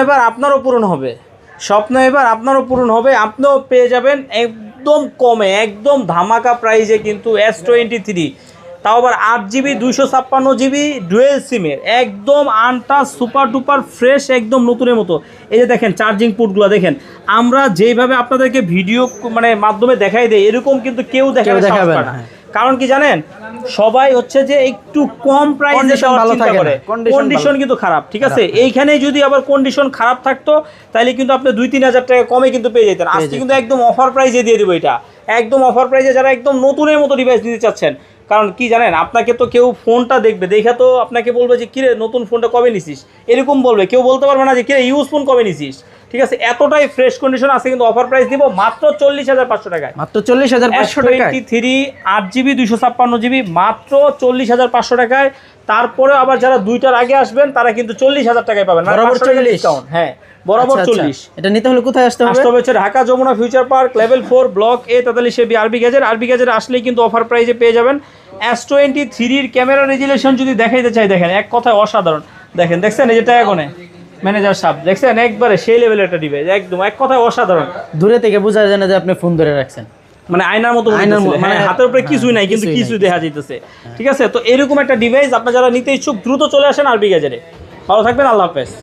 এবার আপনারও পূরণ হবে, স্বপ্ন এবার আপনারও পূরণ হবে, আপনিও পেয়ে যাবেন একদম কমে, একদম ধামাকা প্রাইজে কিন্তু S23, তাও আবার 8GB 256GB ডুয়েল সিমের, একদম আনটাচ সুপার ডুপার ফ্রেশ, একদম নতুনের মতো। এই যে দেখেন চার্জিং পোর্টগুলো দেখেন, আমরা যেইভাবে আপনাদেরকে ভিডিও মানে মাধ্যমে দেখাই দেয় এরকম কিন্তু কেউ দেখাবে না। কারণ কি জানেন, সবাই হচ্ছে যে একটু কম প্রাইসে চিন্তা করে, কন্ডিশন কিন্তু খারাপ, ঠিক আছে। এইখানে যদি আবার কন্ডিশন খারাপ থাকতো তাহলে কিন্তু আপনি 2-3 হাজার টাকা কমে কিন্তু পেয়ে যেতেন। আজকে কিন্তু একদম অফার প্রাইসে দিয়ে দিব, এটা একদম অফার প্রাইসে যারা একদম নতুনের মতো ডিভাইস নিতে চাচ্ছেন। কারণ কি জানেন, আপনাকে তো কেউ ফোনটা দেখবে, দেখা তো আপনাকে বলবে যে কিরে নতুন ফোনটা কবে নিছিস, এরকম বলবে, কেউ বলতে পারবে না যে কিরে ইউজ ফোন কবে নিছিস, ঠিক আছে। এতটাই ফ্রেশ কন্ডিশন আছে, কিন্তু অফার প্রাইস দিব মাত্র 40,500 টাকায়, মাত্র 40,500 টাকায়। S23 8GB 256GB মাত্র 40,500 টাকায়। তারপরে আবার যারা দুইটার আগে আসবেন তারা কিন্তু 40,000 টাকায় পাবেন, বরাবর 40 ডিসকাউন্ট। হ্যাঁ বরাবর 40। এটা নিতে হলে কোথায় আসতে হবে? আসতে হবে Dhaka Jamuna future park level 4 block A 43 আরবি গেজের আসলেই কিন্তু অফার প্রাইসে পেয়ে যাবেন। S23 এর ক্যামেরা রেজুলেশন যদি দেখাইতে চাই, দেখেন এক কথায় অসাধারণ। দেখছেন এই যে ট্যাগনে ম্যানেজার সাহেব, দেখছেন একবারে সেই লেভেলের একটা ডিভাইস, একদম এক কথায় অসাধারণ। দূরে থেকে বোঝা যায় না যে আপনি ফোন ধরে রাখছেন, মানে আয়নার মতো, মানে হাতের উপরে কিছুই নাই কিন্তু কিছু দেখা যাইতেছে, ঠিক আছে। তো এরকম একটা ডিভাইস আপনারা যারা নিতে ইচ্ছুক দ্রুত চলে আসেন আরবি গেজেরে। ভালো থাকবেন, আল্লাহ হাফেজ।